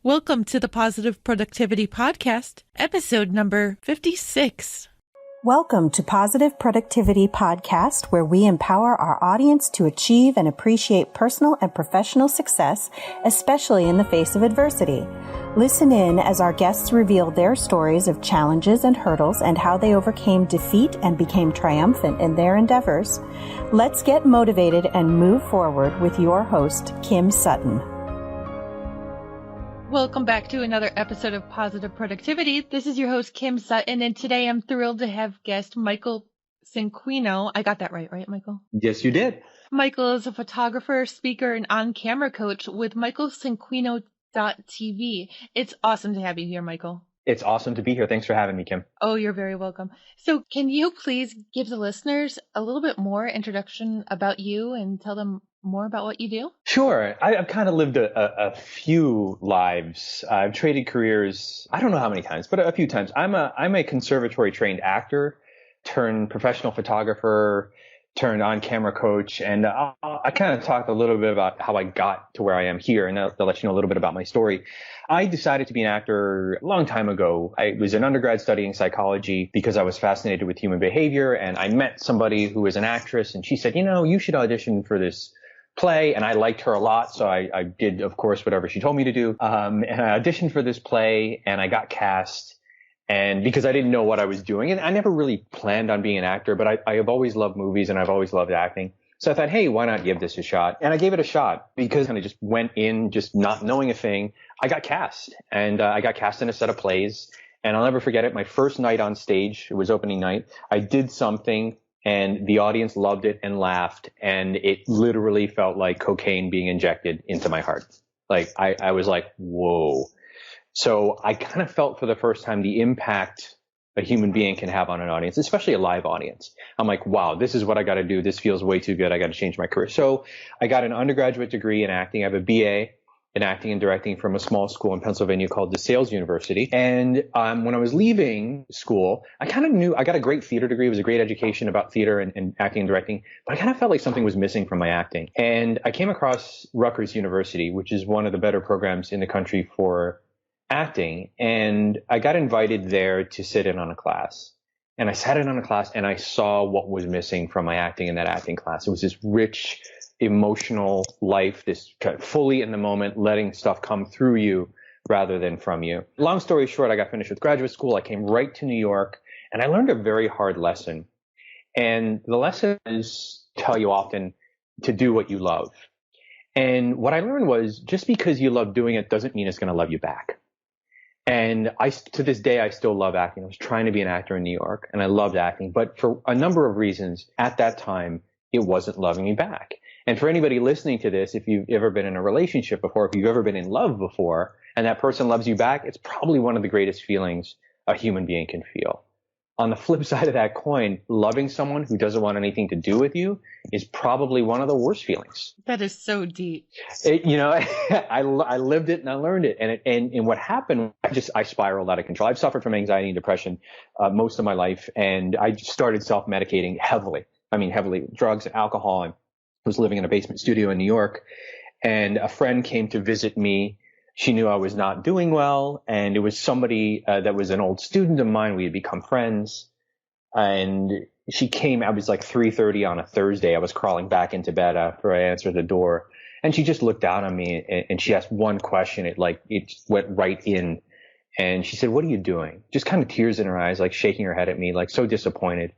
Welcome to the Positive Productivity Podcast, episode number 56. Welcome to Positive Productivity Podcast, where we empower our audience to achieve and appreciate personal and professional success, especially in the face of adversity. Listen in as our guests reveal their stories of challenges and hurdles and how they overcame defeat and became triumphant in their endeavors. Let's get motivated and move forward with your host, Kim Sutton. Welcome back to another episode of Positive Productivity. This is your host, Kim Sutton, and today I'm thrilled to have guest Michael Cinquino. I got that right, Michael? Yes, you did. Michael is a photographer, speaker, and on-camera coach with TV. It's awesome to have you here, Michael. It's awesome to be here. Thanks for having me, Kim. Oh, you're very welcome. So can you please give the listeners a little bit more introduction about you and tell them more about what you do? Sure. I've kind of lived a few lives. I've traded careers, I don't know how many times, but a few times. I'm a conservatory trained actor turned professional photographer turned on-camera coach. And I kind of talked a little bit about how I got to where I am here, and I'll let you know a little bit about my story. I decided to be an actor a long time ago. I was an undergrad studying psychology because I was fascinated with human behavior, and I met somebody who was an actress, and she said, you should audition for this play. And I liked her a lot, so I did, of course, whatever she told me to do. And I auditioned for this play, and I got cast. And because I didn't know what I was doing, and I never really planned on being an actor, but I have always loved movies and I've always loved acting. So I thought, hey, why not give this a shot? And I gave it a shot because I kind of just went in just not knowing a thing. I got cast, and I got cast in a set of plays, and I'll never forget it. My first night on stage, it was opening night. I did something and the audience loved it and laughed, and it literally felt like cocaine being injected into my heart. Like I was like, whoa. So I kind of felt for the first time the impact a human being can have on an audience, especially a live audience. I'm like, wow, this is what I got to do. This feels way too good. I got to change my career. So I got an undergraduate degree in acting. I have a BA in acting and directing from a small school in Pennsylvania called DeSales University. And when I was leaving school, I kind of knew I got a great theater degree. It was a great education about theater and acting and directing, but I kind of felt like something was missing from my acting. And I came across Rutgers University, which is one of the better programs in the country for acting, and I got invited there to sit in on a class. And I sat in on a class and I saw what was missing from my acting in that acting class. It was this rich, emotional life, this kind of fully in the moment, letting stuff come through you rather than from you. Long story short, I got finished with graduate school. I came right to New York, and I learned a very hard lesson. And the lesson is tell you often to do what you love. And what I learned was just because you love doing it doesn't mean it's going to love you back. And to this day, I still love acting. I was trying to be an actor in New York, and I loved acting. But for a number of reasons, at that time, it wasn't loving me back. And for anybody listening to this, if you've ever been in a relationship before, if you've ever been in love before, and that person loves you back, it's probably one of the greatest feelings a human being can feel. On the flip side of that coin, loving someone who doesn't want anything to do with you is probably one of the worst feelings. That is so deep. I lived it and I learned it. And what happened, I spiraled out of control. I've suffered from anxiety and depression most of my life. And I just started self-medicating heavily, drugs and alcohol. And was living in a basement studio in New York. And a friend came to visit me. She knew I was not doing well, and it was somebody that was an old student of mine. We had become friends, and she came. I was like 3:30 on a Thursday. I was crawling back into bed after I answered the door, and she just looked down on me, and she asked one question. It went right in, and she said, "What are you doing?" Just kind of tears in her eyes, like shaking her head at me, like so disappointed.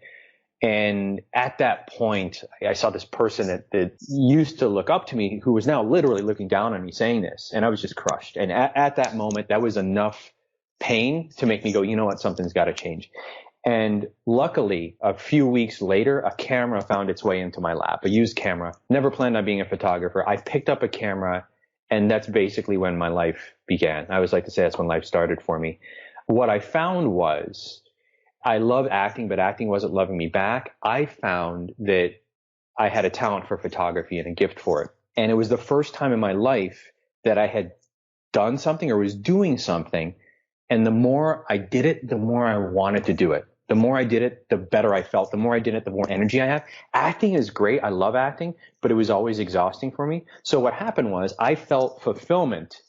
And at that point, I saw this person that used to look up to me, who was now literally looking down on me saying this. And I was just crushed. And at that moment, that was enough pain to make me go, you know what, something's got to change. And luckily, a few weeks later, a camera found its way into my lap, a used camera. Never planned on being a photographer. I picked up a camera, and that's basically when my life began. I always like to say that's when life started for me. What I found was, I love acting, but acting wasn't loving me back. I found that I had a talent for photography and a gift for it. And it was the first time in my life that I had done something or was doing something. And the more I did it, the more I wanted to do it. The more I did it, the better I felt. The more I did it, the more energy I had. Acting is great. I love acting, but it was always exhausting for me. So what happened was I felt fulfillment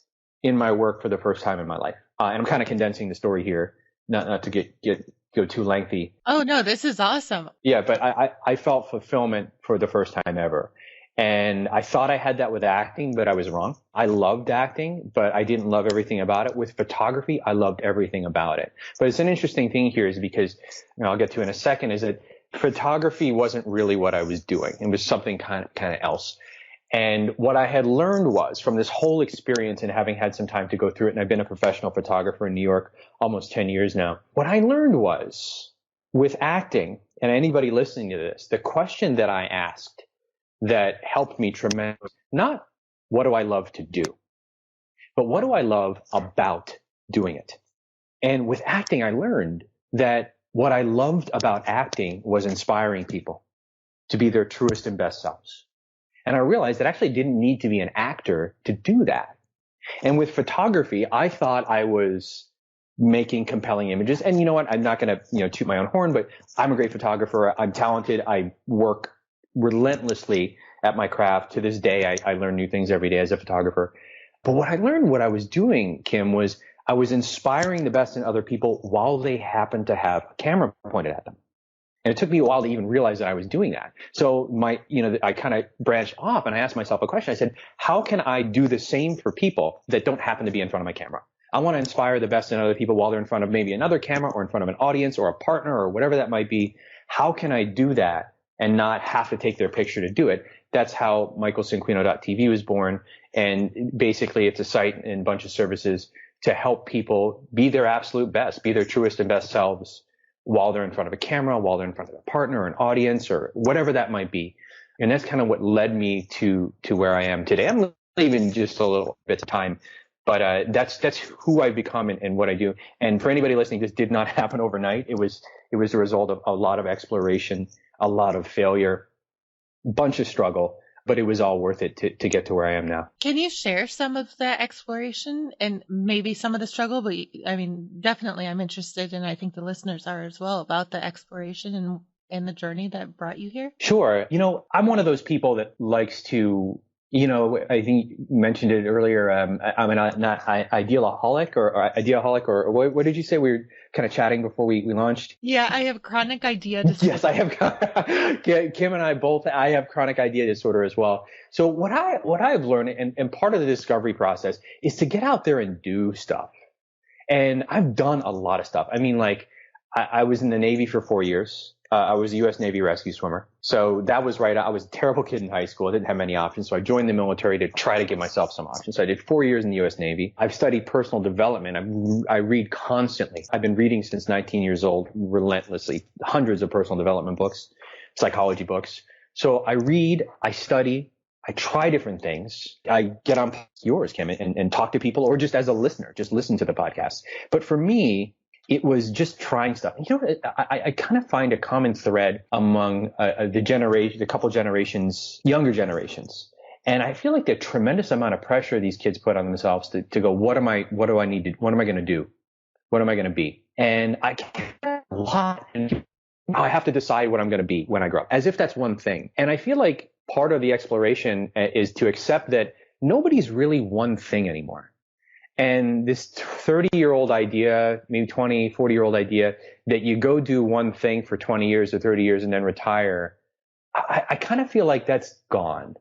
in my work for the first time in my life. And I'm kind of condensing the story here, not to go too lengthy. Oh, no, this is awesome. Yeah, but I felt fulfillment for the first time ever. And I thought I had that with acting, but I was wrong. I loved acting, but I didn't love everything about it. With photography, I loved everything about it. But it's an interesting thing here is because, I'll get to in a second, is that photography wasn't really what I was doing. It was something kind of else. And what I had learned was from this whole experience and having had some time to go through it, and I've been a professional photographer in New York almost 10 years now. What I learned was with acting, and anybody listening to this, the question that I asked that helped me tremendously, not what do I love to do, but what do I love about doing it? And with acting, I learned that what I loved about acting was inspiring people to be their truest and best selves. And I realized that I actually didn't need to be an actor to do that. And with photography, I thought I was making compelling images. And you know what? I'm not going to, toot my own horn, but I'm a great photographer. I'm talented. I work relentlessly at my craft. To this day, I learn new things every day as a photographer. But what I learned, what I was doing, Kim, was I was inspiring the best in other people while they happened to have a camera pointed at them. And it took me a while to even realize that I was doing that. So I kind of branched off and I asked myself a question. I said, how can I do the same for people that don't happen to be in front of my camera? I want to inspire the best in other people while they're in front of maybe another camera or in front of an audience or a partner or whatever that might be. How can I do that and not have to take their picture to do it? That's how MichaelCinquino.tv was born. And basically it's a site and a bunch of services to help people be their absolute best, be their truest and best selves while they're in front of a camera, while they're in front of a partner or an audience or whatever that might be. And that's kind of what led me to where I am today. I'm leaving just a little bit of time, but that's who I've become and what I do. And for anybody listening, this did not happen overnight. It was the result of a lot of exploration, a lot of failure, bunch of struggle, but it was all worth it to get to where I am now. Can you share some of the exploration and maybe some of the struggle? But I mean, definitely I'm interested, and I think the listeners are as well, about the exploration and the journey that brought you here. Sure. I'm one of those people that likes to, I think you mentioned it earlier. I'm not idealaholic or what did you say? We were kind of chatting before we launched. Yeah, I have chronic idea disorder. Yes, I have. Kim and I have chronic idea disorder as well. So what I've learned, and part of the discovery process is to get out there and do stuff. And I've done a lot of stuff. I mean, I was in the Navy for 4 years. I was a U.S. Navy rescue swimmer. So that was right. I was a terrible kid in high school. I didn't have many options. So I joined the military to try to give myself some options. So I did 4 years in the U.S. Navy. I've studied personal development. I read constantly. I've been reading since 19 years old, relentlessly, hundreds of personal development books, psychology books. So I read, I study, I try different things. I get on yours, Kim, and talk to people, or just as a listener, just listen to the podcast. But for me, it was just trying stuff. I kind of find a common thread among the couple generations, younger generations. And I feel like the tremendous amount of pressure these kids put on themselves to go, what am I going to do? What am I going to be? And I get a lot. And I have to decide what I'm going to be when I grow up, as if that's one thing. And I feel like part of the exploration is to accept that nobody's really one thing anymore. And this 30-year-old idea, maybe 20, 40-year-old idea that you go do one thing for 20 years or 30 years and then retire, I kind of feel like that's gone.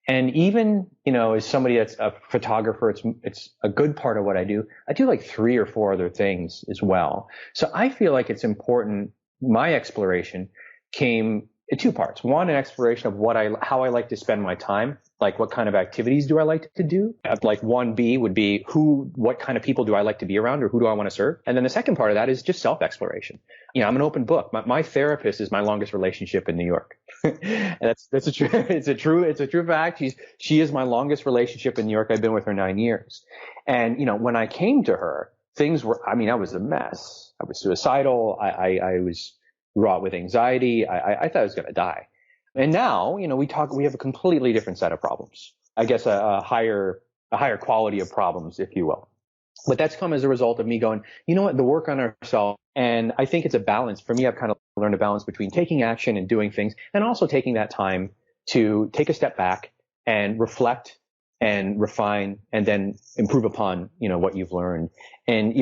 And even, as somebody that's a photographer, it's a good part of what I do. I do like 3 or 4 other things as well. So I feel like it's important. My exploration came in 2 parts. One, an exploration of how I like to spend my time. Like, what kind of activities do I like to do? Like 1B would be what kind of people do I like to be around, or who do I want to serve? And then the second part of that is just self-exploration. I'm an open book. My therapist is my longest relationship in New York. And it's a true fact. She is my longest relationship in New York. I've been with her 9 years. And, when I came to her, things were, I was a mess. I was suicidal. I was wrought with anxiety. I thought I was going to die. And now, we have a completely different set of problems. I guess a higher quality of problems, if you will. But that's come as a result of me going, the work on ourselves. And I think it's a balance. For me, I've kind of learned a balance between taking action and doing things, and also taking that time to take a step back and reflect and refine and then improve upon, what you've learned. And,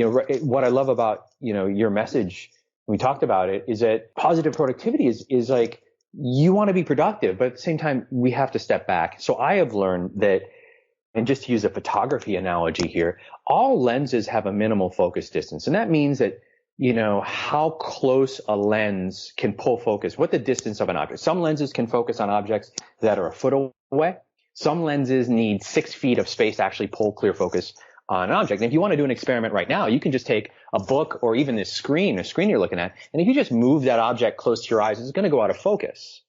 what I love about, your message, we talked about it, is that positive productivity is like, you want to be productive, but at the same time, we have to step back. So I have learned that, and just to use a photography analogy here, all lenses have a minimal focus distance. And that means that, how close a lens can pull focus, what the distance of an object. Some lenses can focus on objects that are a foot away. Some lenses need 6 feet of space to actually pull clear focus on an object. And if you want to do an experiment right now, you can just take a book or even this screen you're looking at, and if you just move that object close to your eyes, it's going to go out of focus.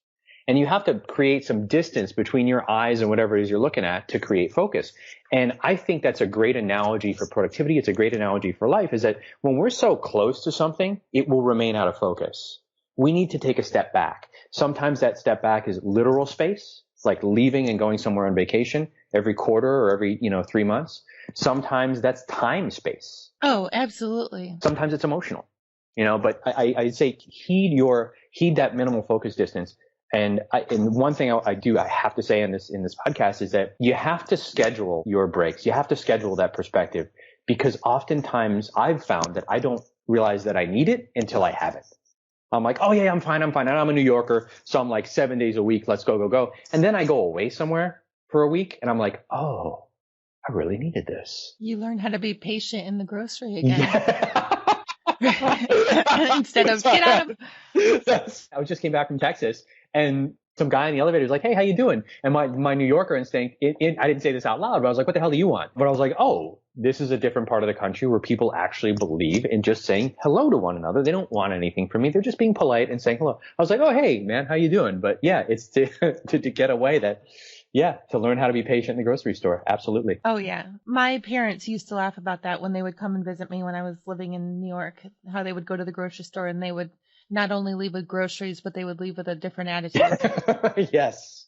And you have to create some distance between your eyes and whatever it is you're looking at to create focus. And I think that's a great analogy for productivity. It's a great analogy for life, is that when we're so close to something, it will remain out of focus. We need to take a step back. Sometimes that step back is literal space, like leaving and going somewhere on vacation every quarter or every, 3 months. Sometimes that's time space. Oh, absolutely. Sometimes it's emotional, but I'd say heed that minimal focus distance. And one thing I have to say in this podcast is that you have to schedule your breaks. You have to schedule that perspective, because oftentimes I've found that I don't realize that I need it until I have it. I'm like, oh yeah, I'm fine. And I'm a New Yorker. So I'm like 7 days a week. Let's go. And then I go away somewhere for a week and I'm like, oh, I really needed this. You learn how to be patient in the grocery again. Yeah. Instead of get out of. I just came back from Texas, and some guy in the elevator was like, hey, how you doing? And my New Yorker instinct, I didn't say this out loud, but I was like, what the hell do you want? But I was like, oh, this is a different part of the country where people actually believe in just saying hello to one another. They don't want anything from me. They're just being polite and saying hello. I was like, oh, hey, man, how you doing? But yeah, it's to get away that. Yeah, to learn how to be patient in the grocery store. Absolutely. Oh, yeah. My parents used to laugh about that when they would come and visit me when I was living in New York, how they would go to the grocery store and they would not only leave with groceries, but they would leave with a different attitude. Yes.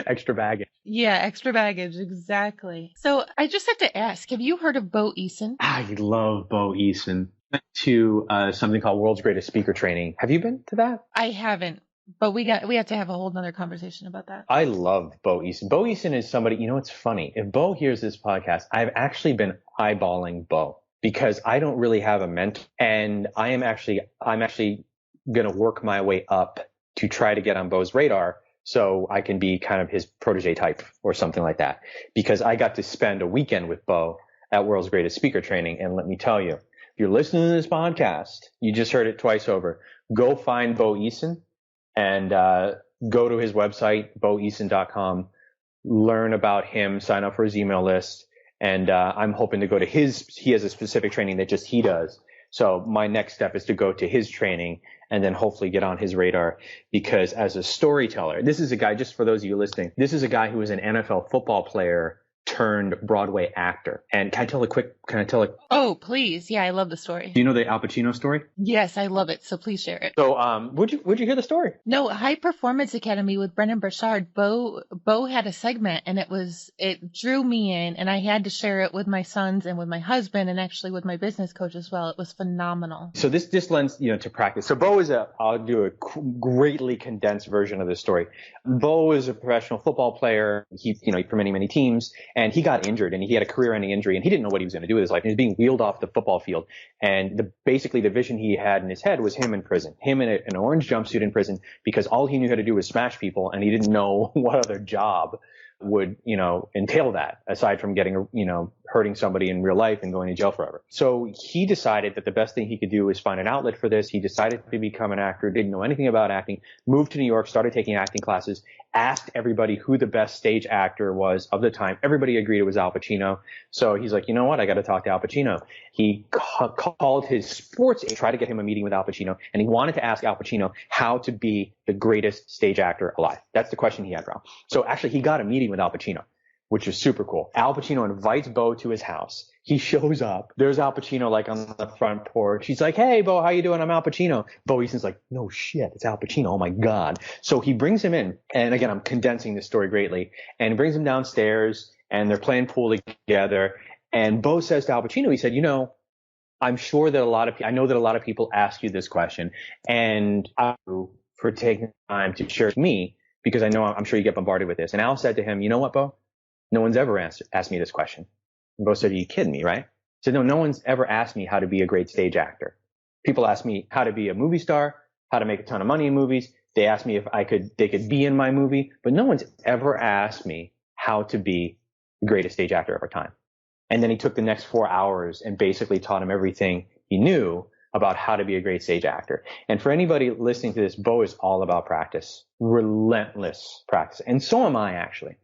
Extra baggage. Yeah, extra baggage. Exactly. So I just have to ask, have you heard of B.E.T.T.E.R? I love B.E.T.T.E.R. To something called World's Greatest Speaker Training. Have you been to that? I haven't. But we have to have a whole nother conversation about that. I love B.E.T.T.E.R. B.E.T.T.E.R. is somebody, it's funny. If Bo hears this podcast, I've actually been eyeballing Bo because I don't really have a mentor, and I'm actually going to work my way up to try to get on Bo's radar so I can be kind of his protege type or something like that. Because I got to spend a weekend with Bo at World's Greatest Speaker Training. And let me tell you, if you're listening to this podcast, you just heard it twice over, go find B.E.T.T.E.R. and go to his website, BoEason.com, learn about him, sign up for his email list. And I'm hoping to go to he has a specific training that just he does. So my next step is to go to his training and then hopefully get on his radar, because as a storyteller, this is a guy, just for those of you listening, this is a guy who is an NFL football player turned Broadway actor. And can I tell a Oh, please. Yeah, I love the story. Do you know the Al Pacino story? Yes, I love it. So please share it. So, would you hear the story? No, High Performance Academy with Brendan Burchard. Bo had a segment and it drew me in, and I had to share it with my sons and with my husband and actually with my business coach as well. It was phenomenal. So this lends, to practice. So Bo I'll do a greatly condensed version of this story. Bo is a professional football player. He, for many, many teams. And he got injured, and he had a career-ending injury, and he didn't know what he was going to do with his life. He was being wheeled off the football field, and basically the vision he had in his head was him in prison, him in an orange jumpsuit in prison, because all he knew how to do was smash people, and he didn't know what other job would, entail that, aside from getting, hurting somebody in real life and going to jail forever. So he decided that the best thing he could do was find an outlet for this. He decided to become an actor, didn't know anything about acting, moved to New York, started taking acting classes, asked everybody who the best stage actor was of the time. Everybody agreed it was Al Pacino. So he's like, you know what? I got to talk to Al Pacino. He called his sports agent, tried to get him a meeting with Al Pacino, and he wanted to ask Al Pacino how to be the greatest stage actor alive. That's the question he had, Ralph. So actually, he got a meeting with Al Pacino, which is super cool. Al Pacino invites Bo to his house. He shows up. There's Al Pacino like on the front porch. He's like, hey, Bo, how you doing? I'm Al Pacino. B.E.T.T.E.R's like, no shit, it's Al Pacino. Oh my God. So he brings him in. And again, I'm condensing this story greatly. And brings him downstairs, and they're playing pool together. And Bo says to Al Pacino, he said, I'm sure that I know that a lot of people ask you this question, and I'm for taking time to share with me, because I'm sure you get bombarded with this. And Al said to him, you know what, Bo? No one's ever asked me this question. And Bo said, are you kidding me, right? I said, no one's ever asked me how to be a great stage actor. People ask me how to be a movie star, how to make a ton of money in movies. They asked me if they could be in my movie, but no one's ever asked me how to be the greatest stage actor of our time. And then he took the next 4 hours and basically taught him everything he knew about how to be a great stage actor. And for anybody listening to this, Bo is all about practice, relentless practice. And so am I, actually.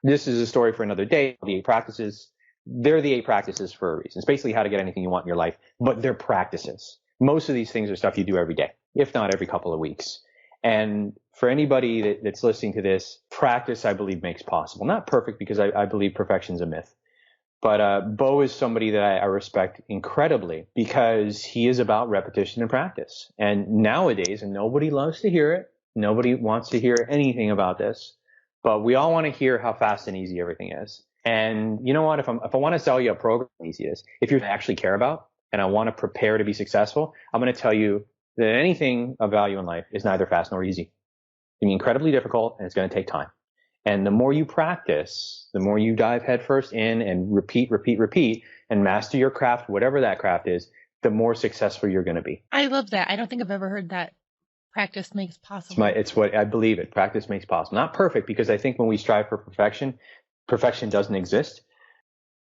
This is a story for another day. The 8 practices, they're the 8 practices for a reason. It's basically how to get anything you want in your life, but they're practices. Most of these things are stuff you do every day, if not every couple of weeks. And for anybody that's listening to this, practice, I believe, makes possible. Not perfect, because I believe perfection's a myth. But Bo is somebody that I respect incredibly, because he is about repetition and practice. And nowadays, and nobody loves to hear it, nobody wants to hear anything about this, but we all want to hear how fast and easy everything is. And you know what? If I want to sell you a program, how easy it is. If you actually care about and I want to prepare to be successful, I'm going to tell you that anything of value in life is neither fast nor easy. It can be incredibly difficult, and it's going to take time. And the more you practice, the more you dive headfirst in and repeat, and master your craft, whatever that craft is, the more successful you're going to be. I love that. I don't think I've ever heard that. Practice makes possible. It's what I believe it. Practice makes possible. Not perfect, because I think when we strive for perfection doesn't exist,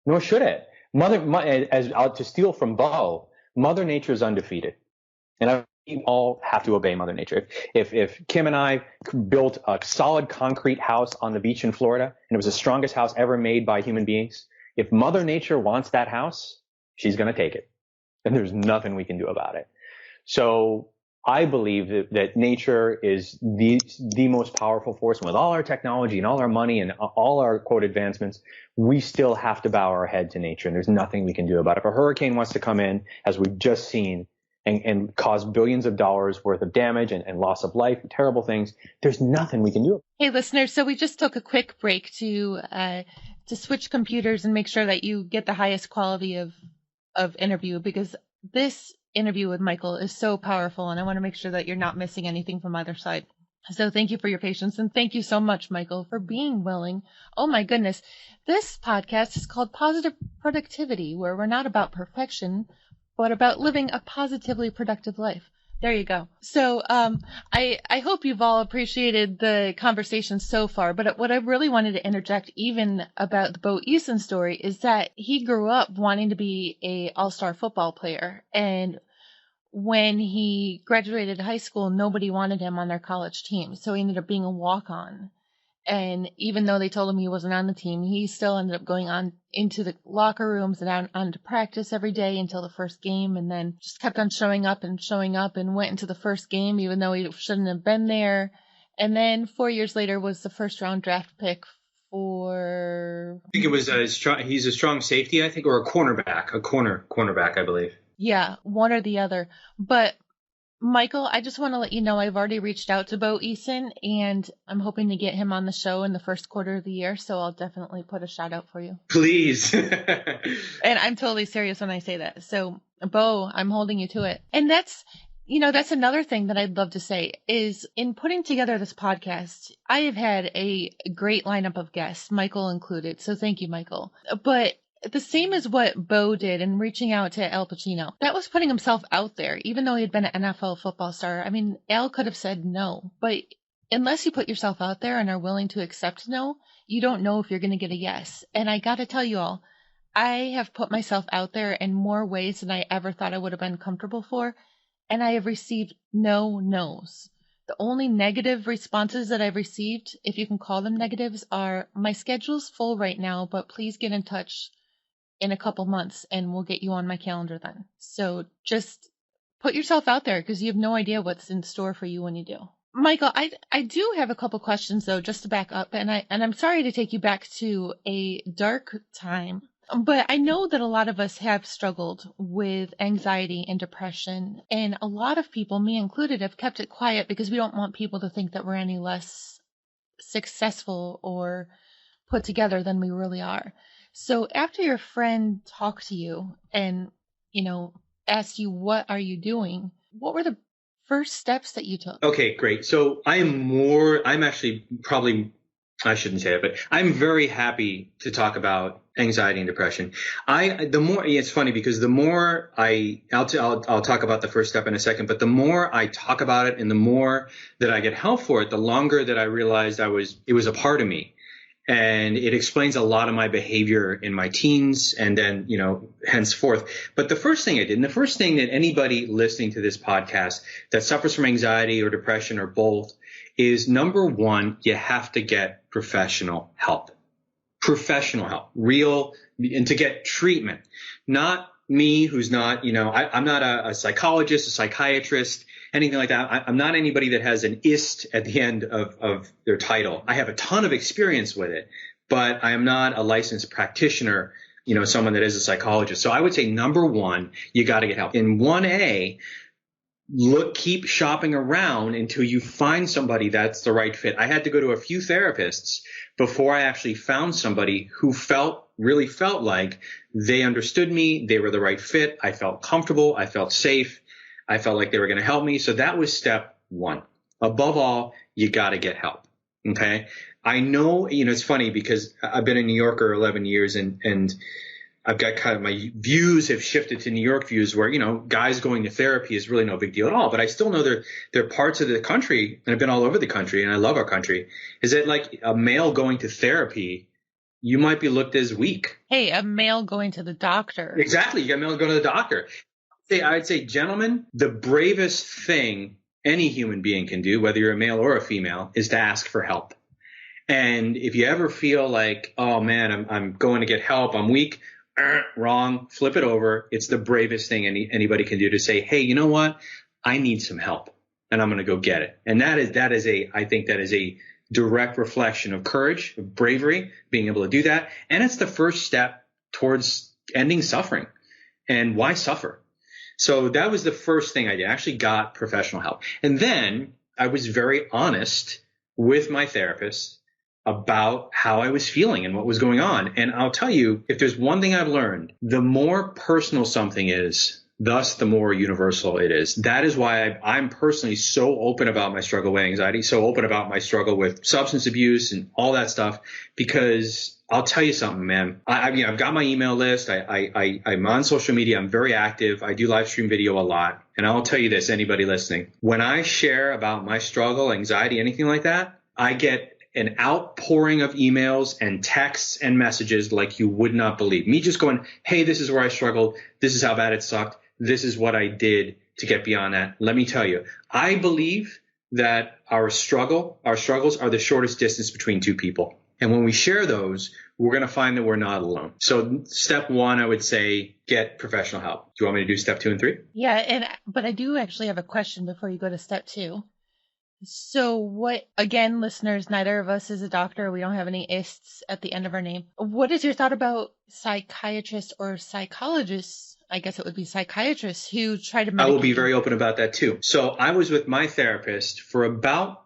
nor should it. To steal from Bo, Mother Nature is undefeated. And we all have to obey Mother Nature. If Kim and I built a solid concrete house on the beach in Florida, and it was the strongest house ever made by human beings, if Mother Nature wants that house, she's going to take it. And there's nothing we can do about it. So I believe that nature is the most powerful force. And with all our technology and all our money and all our, quote, advancements, we still have to bow our head to nature. And there's nothing we can do about it. If a hurricane wants to come in, as we've just seen, and cause billions of dollars worth of damage and loss of life, and terrible things, there's nothing we can do. Hey, listeners, so we just took a quick break to switch computers and make sure that you get the highest quality of interview, because this interview with Michael is so powerful, and I want to make sure that you're not missing anything from either side. So thank you for your patience, and thank you so much, Michael, for being willing. Oh my goodness. This podcast is called Positive Productivity, where we're not about perfection, but about living a positively productive life. There you go. So I hope you've all appreciated the conversation so far, but what I really wanted to interject even about the B.E.T.T.E.R story is that he grew up wanting to be a all-star football player, and when he graduated high school, nobody wanted him on their college team, so he ended up being a walk-on. And even though they told him he wasn't on the team, he still ended up going on into the locker rooms and on to practice every day until the first game, and then just kept on showing up and went into the first game even though he shouldn't have been there. And then 4 years later was the first round draft pick for... I think it was he's a strong safety, I think, or a cornerback, I believe. Yeah, one or the other. But Michael, I just want to let you know I've already reached out to Bo Eason, and I'm hoping to get him on the show in the first quarter of the year, so I'll definitely put a shout out for you. Please. And I'm totally serious when I say that. So, Bo, I'm holding you to it. And that's another thing that I'd love to say is, in putting together this podcast, I have had a great lineup of guests, Michael included. So thank you, Michael. But the same as what Bo did in reaching out to Al Pacino. That was putting himself out there, even though he had been an NFL football star. I mean, Al could have said no, but unless you put yourself out there and are willing to accept no, you don't know if you're going to get a yes. And I got to tell you all, I have put myself out there in more ways than I ever thought I would have been comfortable for, and I have received no no's. The only negative responses that I've received, if you can call them negatives, are, my schedule's full right now, but please get in touch in a couple months and we'll get you on my calendar then. So just put yourself out there, because you have no idea what's in store for you when you do. Michael, I do have a couple questions though, just to back up, and I'm sorry to take you back to a dark time, but I know that a lot of us have struggled with anxiety and depression, and a lot of people, me included, have kept it quiet because we don't want people to think that we're any less successful or put together than we really are. So after your friend talked to you and, asked you, what are you doing? What were the first steps that you took? Okay, great. So I'm actually probably I shouldn't say it, but I'm very happy to talk about anxiety and depression. It's funny because the more I'll talk about the first step in a second, but the more I talk about it and the more that I get help for it, the longer that I realized it was a part of me. And it explains a lot of my behavior in my teens and then, henceforth. But the first thing I did, and the first thing that anybody listening to this podcast that suffers from anxiety or depression or both is, number one, you have to get professional help. Professional help, real, and to get treatment. Not me, who's not, I'm not a psychologist, a psychiatrist, anything like that. I'm not anybody that has an ist at the end of their title. I have a ton of experience with it, but I am not a licensed practitioner, someone that is a psychologist. So I would say, number one, you got to get help. In 1A, keep shopping around until you find somebody that's the right fit. I had to go to a few therapists before I actually found somebody who really felt like they understood me. They were the right fit. I felt comfortable. I felt safe. I felt like they were going to help me. So that was step one. Above all, you got to get help. Okay. I know, it's funny because I've been in New York for 11 years and I've got kind of my views have shifted to New York views where, guys going to therapy is really no big deal at all. But I still know there are parts of the country, and I've been all over the country, and I love our country, is that like a male going to therapy, you might be looked as weak. Hey, a male going to the doctor. Exactly. You got a male going to the doctor. I'd say, gentlemen, the bravest thing any human being can do, whether you're a male or a female, is to ask for help. And if you ever feel like, oh man, I'm going to get help, I'm weak, wrong, flip it over. It's the bravest thing anybody can do to say, hey, you know what? I need some help and I'm going to go get it. And I think that is a direct reflection of courage, of bravery, being able to do that. And it's the first step towards ending suffering. And why suffer? So that was the first thing I did. I actually got professional help. And then I was very honest with my therapist about how I was feeling and what was going on. And I'll tell you, if there's one thing I've learned, the more personal something is, thus the more universal it is. That is why I'm personally so open about my struggle with anxiety, so open about my struggle with substance abuse and all that stuff, because I'll tell you something, man. I've got my email list. I'm on social media. I'm very active. I do live stream video a lot. And I'll tell you this, anybody listening, when I share about my struggle, anxiety, anything like that, I get an outpouring of emails and texts and messages like you would not believe. Me just going, hey, this is where I struggled. This is how bad it sucked. This is what I did to get beyond that. Let me tell you, I believe that our struggles are the shortest distance between two people. And when we share those, we're going to find that we're not alone. So step one, I would say, get professional help. Do you want me to do step 2 and 3? Yeah, but I do actually have a question before you go to step 2. So again, listeners, neither of us is a doctor. We don't have any ists at the end of our name. What is your thought about psychiatrists or psychologists? I guess it would be psychiatrists who try to medicate. I will be very open about that too. So I was with my therapist for about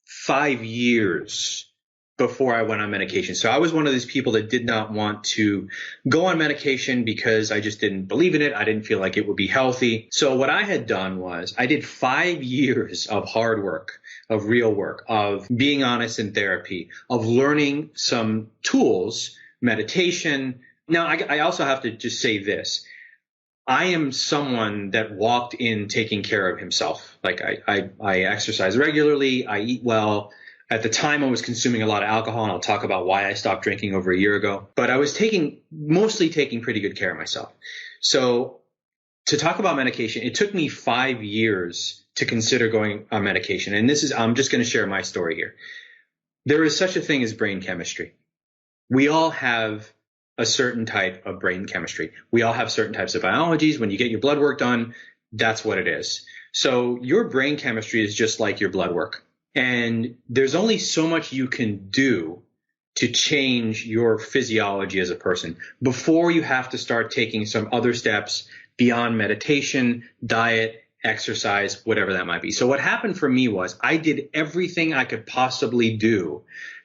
5 years before I went on medication. So I was one of these people that did not want to go on medication because I just didn't believe in it. I didn't feel like it would be healthy. So what I had done was I did 5 years of hard work, of real work, of being honest in therapy, of learning some tools, meditation. Now, I also have to just say this. I am someone that walked in taking care of himself. Like I exercise regularly. I eat well. At the time, I was consuming a lot of alcohol, and I'll talk about why I stopped drinking over a year ago. But I was mostly taking pretty good care of myself. So to talk about medication, it took me 5 years to consider going on medication. And I'm just going to share my story here. There is such a thing as brain chemistry. We all have a certain type of brain chemistry. We all have certain types of biologies. When you get your blood work done, that's what it is. So your brain chemistry is just like your blood work. And there's only so much you can do to change your physiology as a person before you have to start taking some other steps beyond meditation, diet, exercise, whatever that might be. So what happened for me was I did everything I could possibly do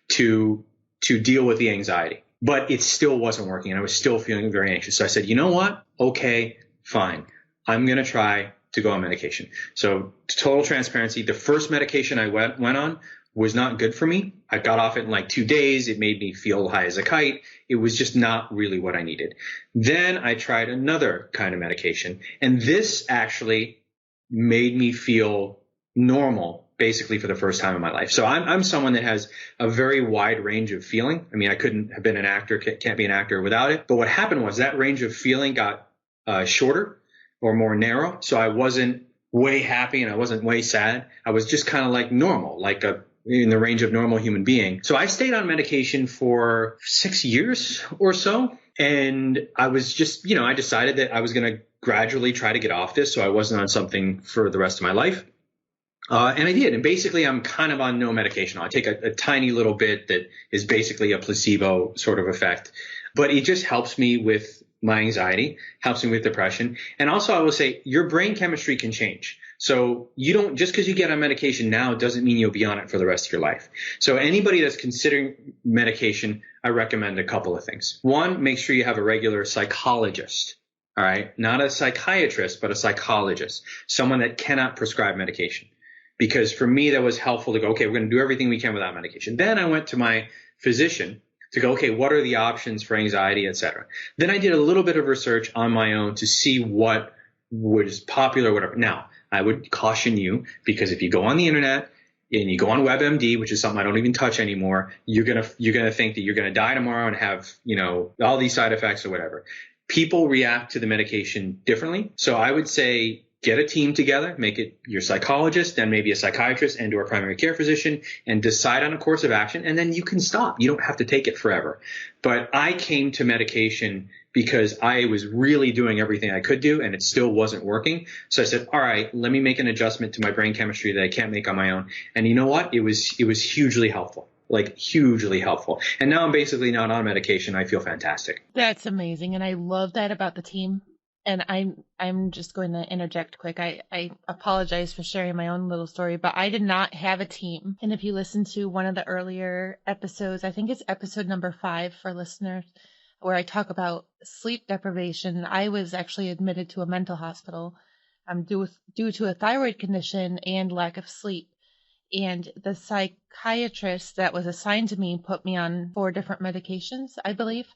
to deal with the anxiety, but it still wasn't working. And I was still feeling very anxious. So I said, you know what? Okay, fine. I'm going to try to go on medication. So total transparency, the first medication I went on was not good for me. I got off it in like 2 days. It made me feel high as a kite. It was just not really what I needed. Then I tried another kind of medication, and this actually made me feel normal basically for the first time in my life. So I'm someone that has a very wide range of feeling. I mean, I couldn't have been an actor, can't be an actor without it. But what happened was that range of feeling got shorter or more narrow. So I wasn't way happy and I wasn't way sad. I was just kind of like normal, like in the range of normal human being. So I stayed on medication for 6 years or so. And I was just, I decided that I was going to gradually try to get off this so I wasn't on something for the rest of my life. And I did. And basically, I'm kind of on no medication. I take a tiny little bit that is basically a placebo sort of effect. But it just helps me with my anxiety, helps me with depression. And also, I will say your brain chemistry can change. So you don't, just because you get on medication now doesn't mean you'll be on it for the rest of your life. So anybody that's considering medication, I recommend a couple of things. One, make sure you have a regular psychologist. All right. Not a psychiatrist, but a psychologist, someone that cannot prescribe medication. Because for me, that was helpful to go, okay, we're going to do everything we can without medication. Then I went to my physician to go, okay, what are the options for anxiety, et cetera. Then I did a little bit of research on my own to see what was popular, whatever. Now, I would caution you, because if you go on the internet and you go on WebMD, which is something I don't even touch anymore, you're going to think that you're going to die tomorrow and have, all these side effects or whatever. People react to the medication differently. So I would say, get a team together, make it your psychologist, then maybe a psychiatrist and or a primary care physician, and decide on a course of action. And then you can stop. You don't have to take it forever. But I came to medication because I was really doing everything I could do and it still wasn't working. So I said, all right, let me make an adjustment to my brain chemistry that I can't make on my own. And you know what? It was hugely helpful. Like hugely helpful. And now I'm basically not on medication. I feel fantastic. That's amazing. And I love that about the team. And I'm just going to interject quick. I apologize for sharing my own little story, but I did not have a team. And if you listen to one of the earlier episodes, I think it's episode number 5 for listeners, where I talk about sleep deprivation. I was actually admitted to a mental hospital due to a thyroid condition and lack of sleep. And the psychiatrist that was assigned to me put me on 4 different medications, I believe.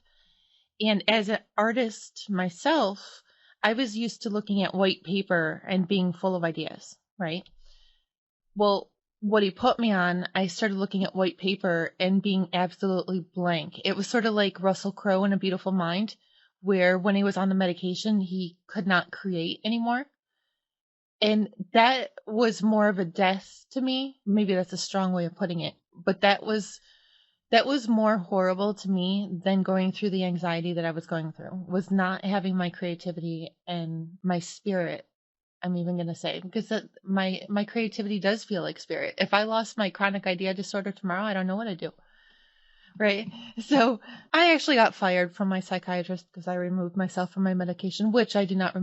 And as an artist myself, I was used to looking at white paper and being full of ideas, right? Well, what he put me on, I started looking at white paper and being absolutely blank. It was sort of like Russell Crowe in A Beautiful Mind, where when he was on the medication, he could not create anymore. And that was more of a death to me. Maybe that's a strong way of putting it, but that was more horrible to me than going through the anxiety that I was going through, was not having my creativity and my spirit. I'm even going to say, because my creativity does feel like spirit. If I lost my chronic idea disorder tomorrow, I don't know what I'd do. Right. So I actually got fired from my psychiatrist because I removed myself from my medication, which I do not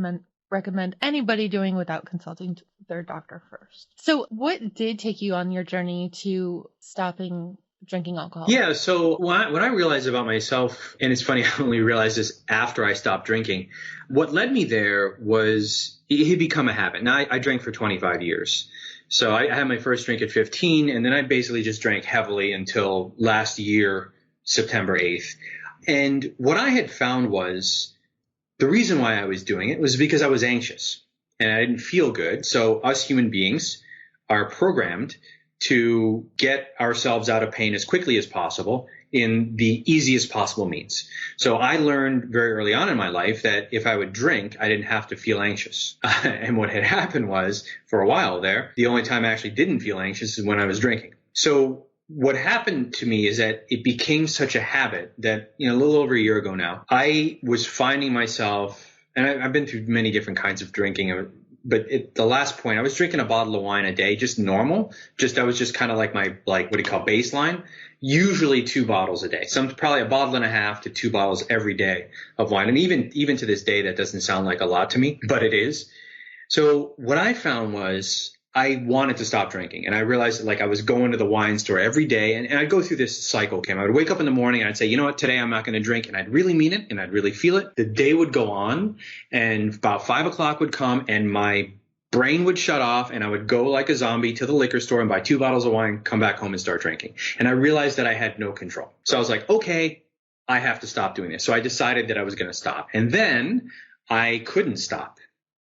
recommend anybody doing without consulting their doctor first. So what did take you on your journey to stopping drinking alcohol? Yeah. So when I realized about myself, and it's funny, I only realized this after I stopped drinking, what led me there was it had become a habit. Now I drank for 25 years. So I had my first drink at 15, and then I basically just drank heavily until last year, September 8th. And what I had found was the reason why I was doing it was because I was anxious and I didn't feel good. So us human beings are programmed to get ourselves out of pain as quickly as possible in the easiest possible means. So I learned very early on in my life that if I would drink, I didn't have to feel anxious. And what had happened was, for a while there, the only time I actually didn't feel anxious is when I was drinking. So what happened to me is that it became such a habit that, a little over a year ago now, I was finding myself, and I've been through many different kinds of drinking, but at the last point, I was drinking a bottle of wine a day, just normal. That was just kind of like my, what do you call baseline? Usually 2 bottles a day. Probably a bottle and a half to 2 bottles every day of wine. And even to this day, that doesn't sound like a lot to me, but it is. So what I found was I wanted to stop drinking. And I realized I was going to the wine store every day, and I'd go through this cycle, Kim. I would wake up in the morning and I'd say, you know what, today I'm not going to drink. And I'd really mean it and I'd really feel it. The day would go on, and about 5 o'clock would come, and my brain would shut off and I would go like a zombie to the liquor store and buy 2 bottles of wine, come back home and start drinking. And I realized that I had no control. So I was like, okay, I have to stop doing this. So I decided that I was going to stop. And then I couldn't stop.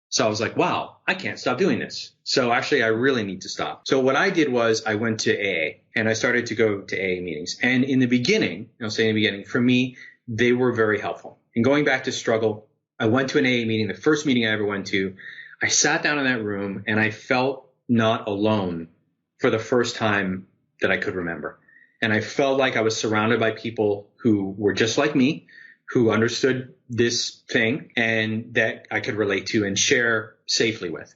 So I was like, wow, I can't stop doing this. So actually, I really need to stop. So what I did was I went to AA and I started to go to AA meetings. And in the beginning, I'll say in the beginning, for me, they were very helpful. And going back to struggle, I went to an AA meeting, the first meeting I ever went to. I sat down in that room and I felt not alone for the first time that I could remember. And I felt like I was surrounded by people who were just like me, who understood this thing and that I could relate to and share safely with.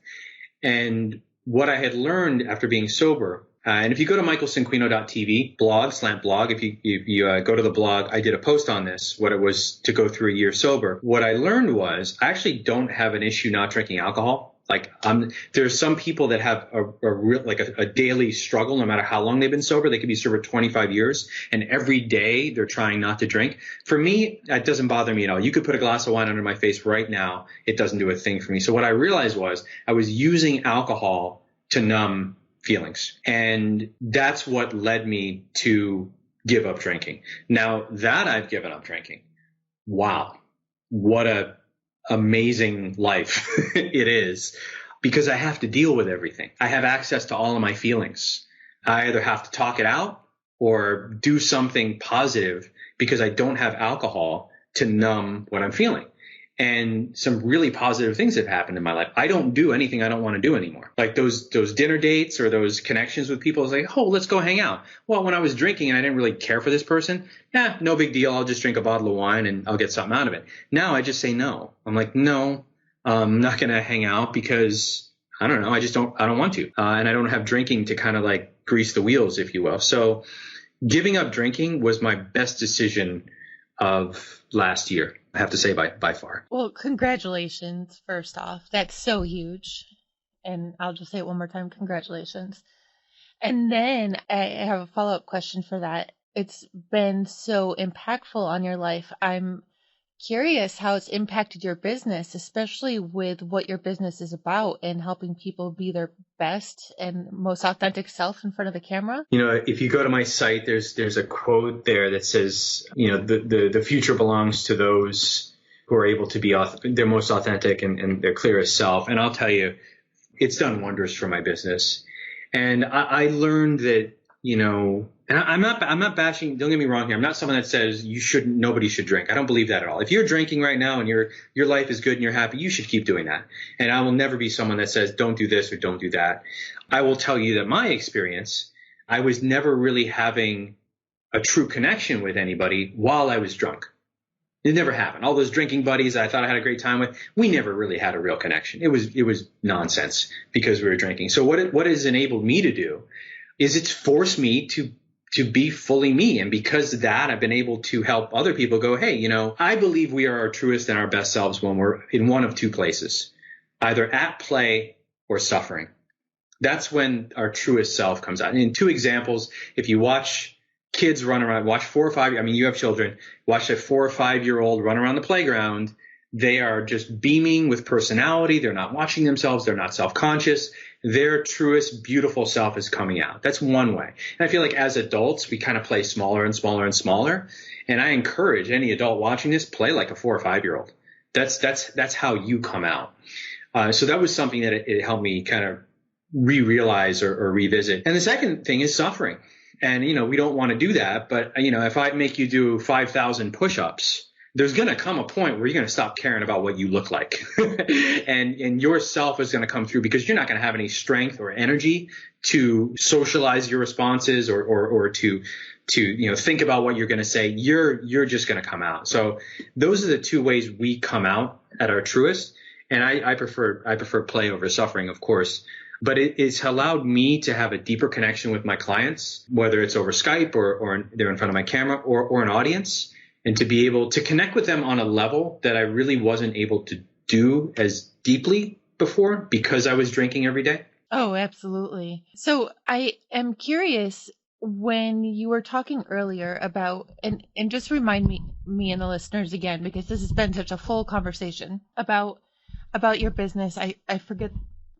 And what I had learned after being sober, and if you go to michaelcinquino.tv, slant blog, if you go to the blog, I did a post on this, what it was to go through a year sober. What I learned was I actually don't have an issue not drinking alcohol. Like there's some people that have a daily struggle, no matter how long they've been sober. They could be sober 25 years and every day they're trying not to drink. For me, that doesn't bother me at all. You could put a glass of wine under my face right now. It doesn't do a thing for me. So what I realized was I was using alcohol to numb feelings. And that's what led me to give up drinking. Now that I've given up drinking, wow, what a amazing life it is, because I have to deal with everything. I have access to all of my feelings. I either have to talk it out or do something positive because I don't have alcohol to numb what I'm feeling. And some really positive things have happened in my life. I don't do anything I don't want to do anymore. Like those dinner dates or those connections with people. It's like, oh, let's go hang out. Well, when I was drinking and I didn't really care for this person, no big deal. I'll just drink a bottle of wine and I'll get something out of it. Now I just say no. I'm like, no, I'm not going to hang out because I don't know. I don't want to. And I don't have drinking to kind of like grease the wheels, if you will. So giving up drinking was my best decision of last year. I have to say by far. Well, congratulations, first off. That's so huge. And I'll just say it one more time. Congratulations. And then I have a follow-up question for that. It's been so impactful on your life. I'm curious how it's impacted your business, especially with what your business is about and helping people be their best and most authentic self in front of the camera. You know, if you go to my site, there's a quote there that says, you know, the future belongs to those who are able to be their most authentic and their clearest self. And I'll tell you, it's done wonders for my business. And I learned that, you know, and I'm not bashing, don't get me wrong here. I'm not someone that says nobody should drink. I don't believe that at all. If you're drinking right now and your life is good and you're happy, you should keep doing that. And I will never be someone that says don't do this or don't do that. I will tell you that my experience, I was never really having a true connection with anybody while I was drunk. It never happened. All those drinking buddies I thought I had a great time with, we never really had a real connection. It was nonsense because we were drinking. So what it has enabled me to do is it's forced me to be fully me. And because of that, I've been able to help other people go, hey, you know, I believe we are our truest and our best selves when we're in one of two places, either at play or suffering. That's when our truest self comes out. And in two examples, if you watch kids run around, watch 4 or 5, I mean, you have children, watch a 4 or 5 year old run around the playground. They are just beaming with personality. They're not watching themselves. They're not self-conscious. Their truest, beautiful self is coming out. That's one way. And I feel like as adults, we kind of play smaller and smaller and smaller. And I encourage any adult watching this, play like a 4 or 5 year old. That's how you come out. So that was something that it helped me kind of realize or revisit. And the second thing is suffering. And, you know, we don't want to do that. But, you know, if I make you do 5,000 push-ups, there's going to come a point where you're going to stop caring about what you look like. and yourself is going to come through because you're not going to have any strength or energy to socialize your responses or to you know, think about what you're going to say. You're just going to come out. So those are the two ways we come out at our truest. And I prefer play over suffering, of course. But it's allowed me to have a deeper connection with my clients, whether it's over Skype or they're in front of my camera or an audience, and to be able to connect with them on a level that I really wasn't able to do as deeply before because I was drinking every day. Oh, absolutely. So I am curious, when you were talking earlier about, and just remind me and the listeners again, because this has been such a full conversation about your business. I forget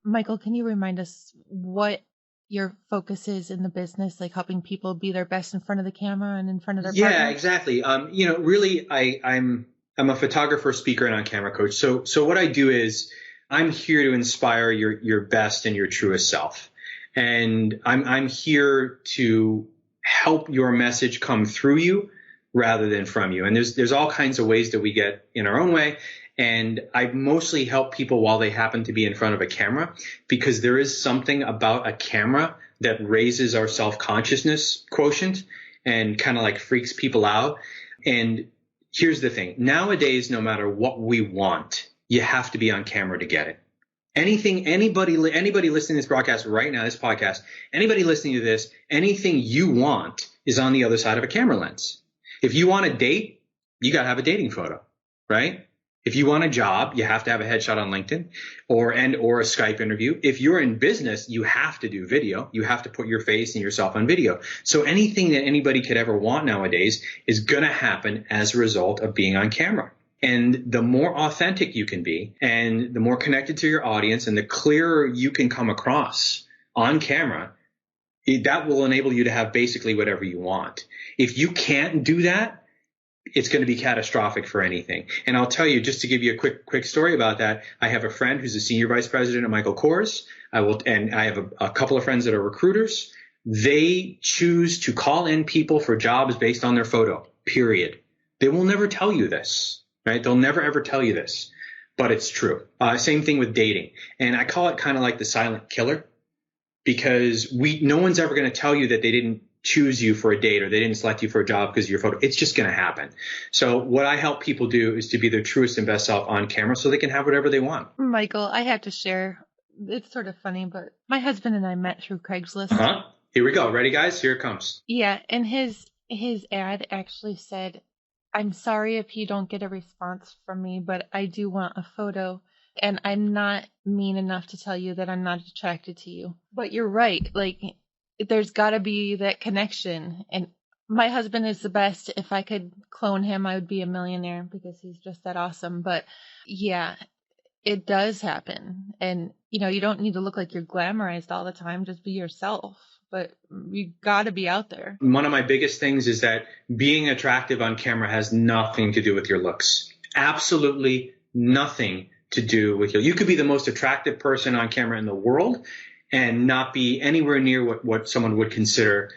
Michael, can you remind us what your focus is in the business, like helping people be their best in front of the camera and in front of their Yeah, partner? exactly. Really, I'm a photographer, speaker, and on-camera coach. So what I do is I'm here to inspire your best and your truest self, and I'm here to help your message come through you rather than from you. And there's all kinds of ways that we get in our own way. And I mostly help people while they happen to be in front of a camera, because there is something about a camera that raises our self-consciousness quotient and kind of like freaks people out. And here's the thing. Nowadays, no matter what we want, you have to be on camera to get it. Anybody listening to this broadcast right now, this podcast, anybody listening to this, anything you want is on the other side of a camera lens. If you want a date, you got to have a dating photo, right? If you want a job, you have to have a headshot on LinkedIn or a Skype interview. If you're in business, you have to do video. You have to put your face and yourself on video. So anything that anybody could ever want nowadays is going to happen as a result of being on camera. And the more authentic you can be and the more connected to your audience and the clearer you can come across on camera, that will enable you to have basically whatever you want. If you can't do that, it's going to be catastrophic for anything. And I'll tell you, just to give you a quick story about that, I have a friend who's a senior vice president at Michael Kors. And I have a couple of friends that are recruiters. They choose to call in people for jobs based on their photo, period. They will never tell you this, right? They'll never, ever tell you this, but it's true. Same thing with dating. And I call it kind of like the silent killer, because no one's ever going to tell you that they didn't choose you for a date or they didn't select you for a job because of your photo. It's just going to happen. So what I help people do is to be their truest and best self on camera so they can have whatever they want. Michael, I have to share. It's sort of funny, but my husband and I met through Craigslist. Here we go. Ready, guys? Here it comes. Yeah, and his ad actually said, "I'm sorry if you don't get a response from me, but I do want a photo. And I'm not mean enough to tell you that I'm not attracted to you." But you're right. Like, there's got to be that connection. And my husband is the best. If I could clone him, I would be a millionaire because he's just that awesome. But yeah, it does happen. And, you don't need to look like you're glamorized all the time. Just be yourself. But you got to be out there. One of my biggest things is that being attractive on camera has nothing to do with your looks. Absolutely nothing to do with you. You could be the most attractive person on camera in the world and not be anywhere near what someone would consider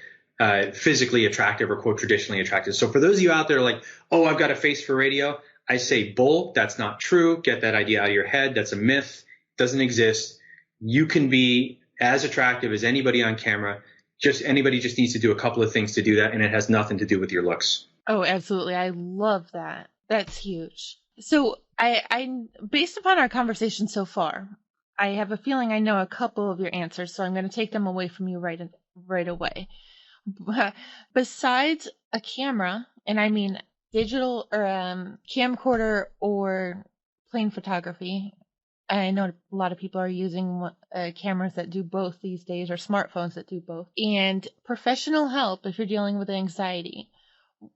physically attractive or quote traditionally attractive. So for those of you out there like, oh, I've got a face for radio, I say bull. That's not true. Get that idea out of your head. That's a myth. Doesn't exist. You can be as attractive as anybody on camera. Anybody just needs to do a couple of things to do that, and it has nothing to do with your looks. Oh, absolutely. I love that. That's huge. So I based upon our conversation so far, I have a feeling I know a couple of your answers, so I'm going to take them away from you right away. Besides a camera, and I mean digital or camcorder or plain photography, I know a lot of people are using cameras that do both these days, or smartphones that do both. And professional help if you're dealing with anxiety.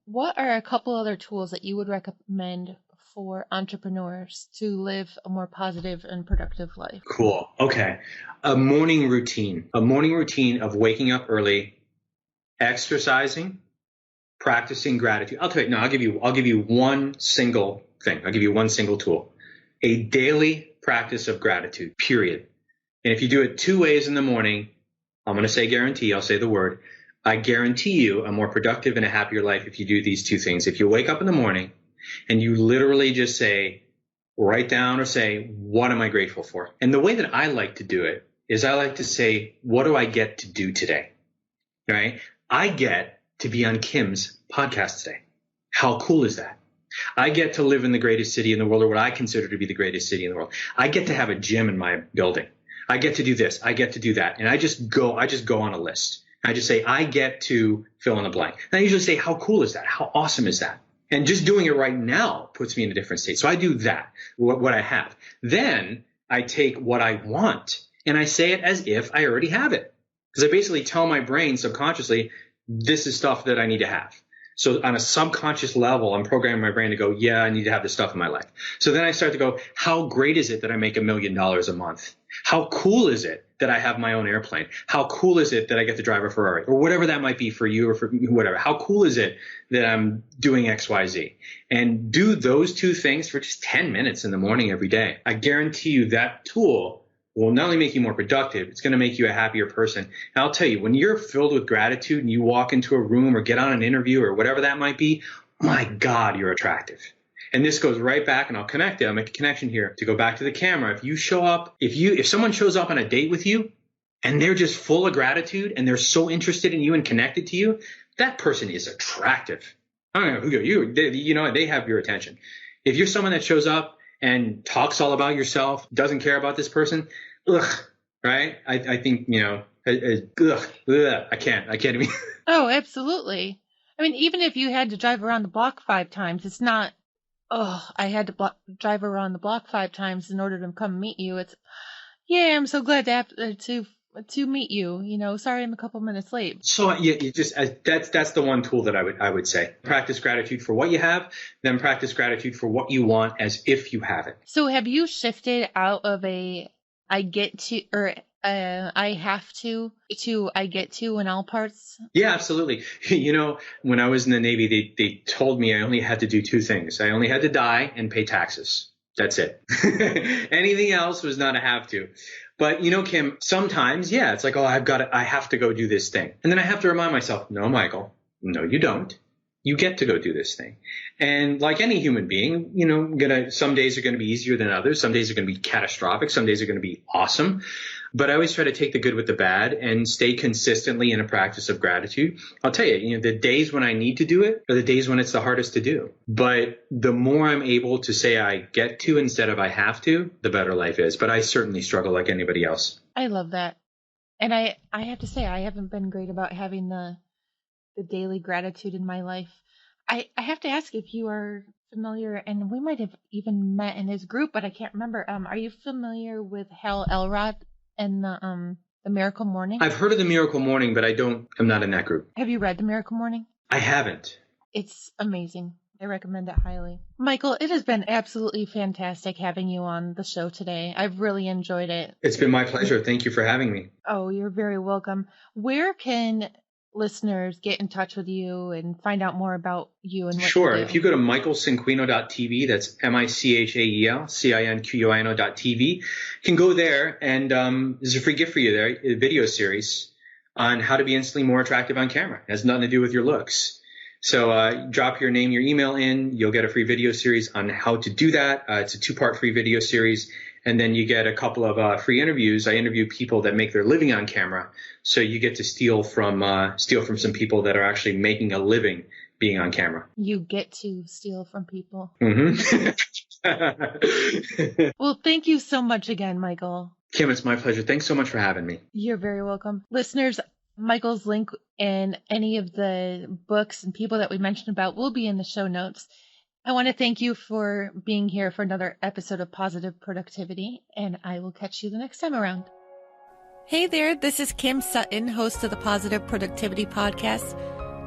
What are a couple other tools that you would recommend for entrepreneurs to live a more positive and productive life? Cool. Okay. A morning routine of waking up early, exercising, practicing gratitude. I'll give you one single thing. I'll give you one single tool. A daily practice of gratitude, period. And if you do it 2 ways in the morning, I'm going to say guarantee, I'll say the word. I guarantee you a more productive and a happier life if you do these two things. If you wake up in the morning and you literally just write down or say, what am I grateful for? And the way that I like to do it is I like to say, what do I get to do today? Right? I get to be on Kim's podcast today. How cool is that? I get to live in the greatest city in the world, or what I consider to be the greatest city in the world. I get to have a gym in my building. I get to do this. I get to do that. And I just go on a list. I just say, I get to fill in the blank. And I usually say, how cool is that? How awesome is that? And just doing it right now puts me in a different state. So I do that, what I have. Then I take what I want and I say it as if I already have it. Because I basically tell my brain subconsciously, this is stuff that I need to have. So on a subconscious level, I'm programming my brain to go, yeah, I need to have this stuff in my life. So then I start to go, how great is it that I make $1 million a month? How cool is it that I have my own airplane? How cool is it that I get to drive a Ferrari, or whatever that might be for you or for whatever? How cool is it that I'm doing X, Y, Z? And do those two things for just 10 minutes in the morning every day. I guarantee you that tool will not only make you more productive, it's going to make you a happier person. And I'll tell you, when you're filled with gratitude and you walk into a room or get on an interview or whatever that might be, my God, you're attractive. And this goes right back, and I'll connect it. I'll make a connection here to go back to the camera. If you show up, if someone shows up on a date with you and they're just full of gratitude and they're so interested in you and connected to you, that person is attractive. I don't know who you, they have your attention. If you're someone that shows up and talks all about yourself, doesn't care about this person, right? I think, I can't even. Oh, absolutely. I mean, even if you had to drive around the block 5 times, it's not, I had to drive around the block 5 times in order to come meet you. It's, yeah, I'm so glad to meet you. Sorry I'm a couple minutes late. So yeah, that's the one tool that I would say. Practice gratitude for what you have, then practice gratitude for what you want as if you have it. So have you shifted out of I get to, or I have to I get to in all parts? Yeah, absolutely. When I was in the Navy, they told me I only had to do 2 things. I only had to die and pay taxes. That's it. Anything else was not a have to. But Kim, sometimes, yeah, it's like, I have to go do this thing. And then I have to remind myself, no, Michael, no, you don't. You get to go do this thing. And like any human being, some days are going to be easier than others. Some days are going to be catastrophic. Some days are going to be awesome. But I always try to take the good with the bad and stay consistently in a practice of gratitude. I'll tell you, the days when I need to do it are the days when it's the hardest to do. But the more I'm able to say I get to instead of I have to, the better life is. But I certainly struggle like anybody else. I love that. And I have to say, I haven't been great about having the daily gratitude in my life. I have to ask if you are familiar, and we might have even met in his group, but I can't remember. Are you familiar with Hal Elrod and the Miracle Morning? I've heard of the Miracle Morning, but I'm not in that group. Have you read the Miracle Morning? I haven't. It's amazing. I recommend it highly. Michael, it has been absolutely fantastic having you on the show today. I've really enjoyed it. It's been my pleasure. Thank you for having me. Oh, you're very welcome. Where can listeners get in touch with you and find out more about you and what Sure. you do? If you go to michaelcinquino.tv, that's MICHAEL, you can go there, and there's a free gift for you there, a video series on how to be instantly more attractive on camera. It has nothing to do with your looks. So drop your name, your email in. You'll get a free video series on how to do that. It's a 2-part free video series. And then you get a couple of free interviews. I interview people that make their living on camera. So you get to steal from some people that are actually making a living being on camera. You get to steal from people. Mm-hmm. Well, thank you so much again, Michael. Kim, it's my pleasure. Thanks so much for having me. You're very welcome. Listeners, Michael's link and any of the books and people that we mentioned about will be in the show notes. I want to thank you for being here for another episode of Positive Productivity, and I will catch you the next time around. Hey there, this is Kim Sutton, host of the Positive Productivity Podcast,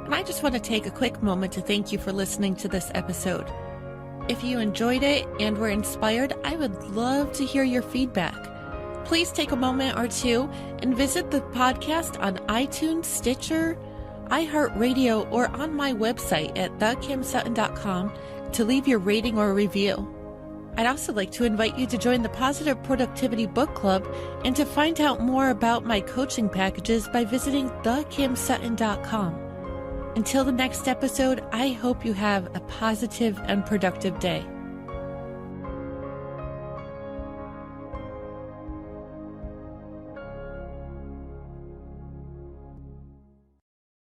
and I just want to take a quick moment to thank you for listening to this episode. If you enjoyed it and were inspired, I would love to hear your feedback. Please take a moment or two and visit the podcast on iTunes, Stitcher, iHeartRadio, or on my website at thekimsutton.com to leave your rating or review. I'd also like to invite you to join the Positive Productivity Book Club and to find out more about my coaching packages by visiting thekimsutton.com. Until the next episode, I hope you have a positive and productive day.